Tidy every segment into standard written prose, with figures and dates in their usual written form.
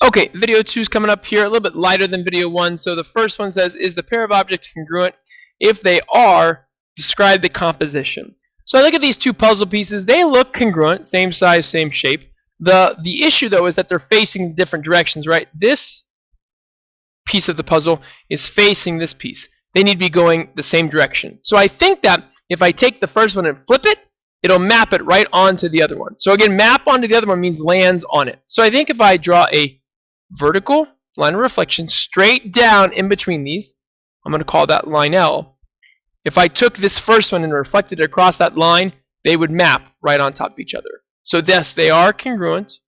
Okay, video 2 is coming up here, a little bit lighter than video 1. So the first one says, is the pair of objects congruent? If they are, describe the composition. So I look at these two puzzle pieces. They look congruent, same size, same shape. The issue, though, is that they're facing different directions, right? This piece of the puzzle is facing this piece. They need to be going the same direction. So I think that if I take the first one and flip it, it'll map it right onto the other one. So again, map onto the other one means lands on it. So I think if I draw a vertical line of reflection straight down in between these, I'm going to call that line L. If I took this first one and reflected it across that line, they would map right on top of each other. So yes, they are congruent,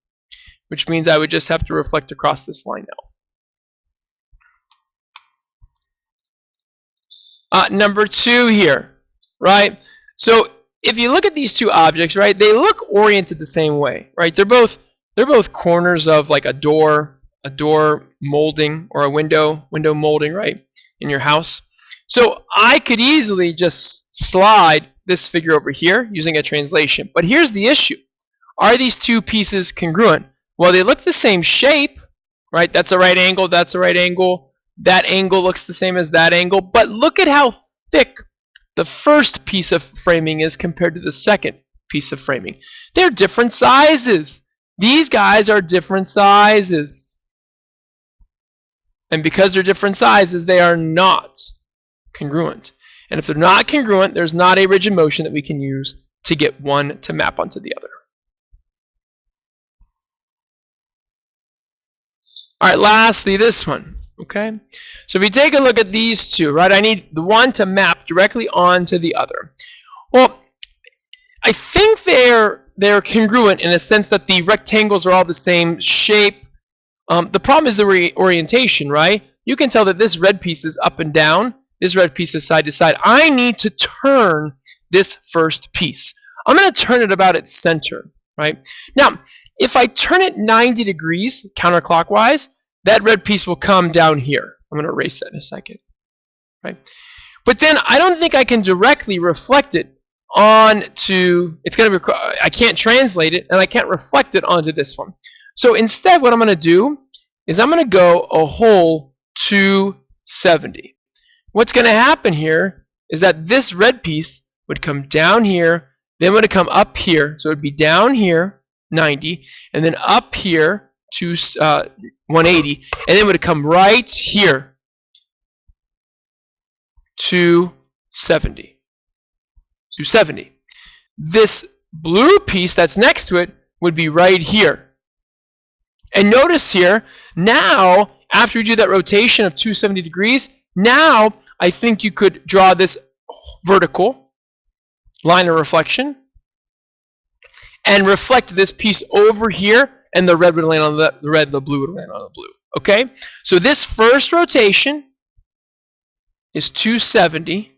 which means I would just have to reflect across this line L. Number 2 here, right? So if you look at these two objects, right, they look oriented the same way, right? They're both corners of like a door molding or a window molding, right, in your house. So I could easily just slide this figure over here using a translation. But here's the issue. Are these two pieces congruent? Well, they look the same shape, right? That's a right angle, that's a right angle. That angle looks the same as that angle. But look at how thick the first piece of framing is compared to the second piece of framing. They're different sizes. These guys are different sizes. And because they're different sizes, they are not congruent. And if they're not congruent, there's not a rigid motion that we can use to get one to map onto the other. All right, lastly, this one. Okay, so if you take a look at these two, right, I need the one to map directly onto the other. Well, I think they're congruent in a sense that the rectangles are all the same shape. The problem is the orientation, right? You can tell that this red piece is up and down, this red piece is side to side. I need to turn this first piece. I'm going to turn it about its center, right? Now, if I turn it 90 degrees counterclockwise, that red piece will come down here. I'm going to erase that in a second, right? But then I don't think I can directly reflect it onto, it's going to be, I can't translate it and I can't reflect it onto this one. So instead what I'm going to do is I'm going to go a whole 270. What's going to happen here is that this red piece would come down here, then would come up here, so it would be down here 90, and then up here to 180, and then would come right here to 70. This blue piece that's next to it would be right here. And notice here, now, after you do that rotation of 270 degrees, now I think you could draw this vertical line of reflection and reflect this piece over here, and the red would land on the red, the blue would land on the blue. Okay? So this first rotation is 270,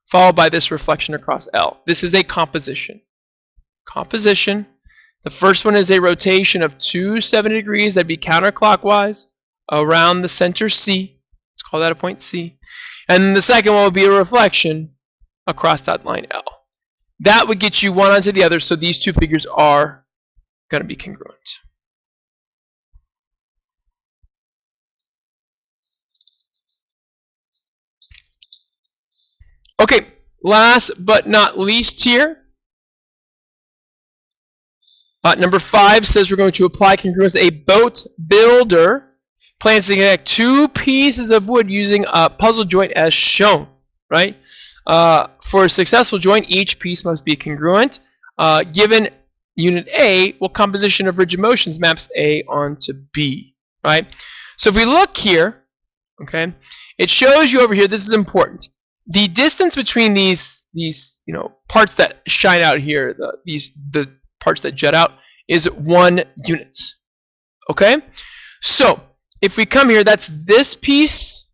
followed by this reflection across L. This is a composition. Composition. The first one is a rotation of 270 degrees. That'd be counterclockwise around the center C. Let's call that a point C. And then the second one will be a reflection across that line L. That would get you one onto the other, so these two figures are going to be congruent. Okay, last but not least here, number 5 says we're going to apply congruence. A boat builder plans to connect two pieces of wood using a puzzle joint as shown, right? For a successful joint, each piece must be congruent. Given unit A, well, composition of rigid motions maps A onto B, right? So if we look here, okay, it shows you over here, this is important. The distance between these parts that shine out here, the parts that jut out, is 1 unit. Okay? So if we come here, that's this piece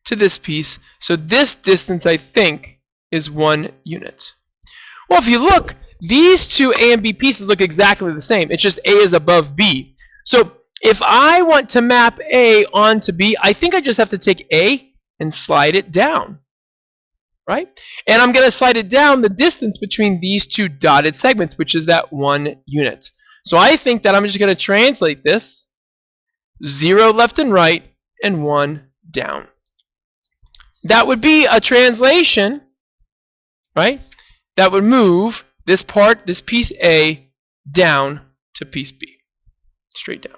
to this piece. So this distance, I think, is 1 unit. Well, if you look, these two A and B pieces look exactly the same. It's just A is above B. So if I want to map A onto B, I think I just have to take A and slide it down, right? And I'm going to slide it down the distance between these two dotted segments, which is that 1 unit. So I think that I'm just going to translate this 0 left and right and 1 down. That would be a translation, right? That would move this part, this piece A, down to piece B. Straight down.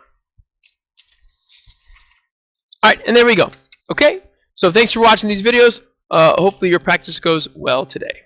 All right, and there we go. Okay? So thanks for watching these videos. Hopefully your practice goes well today.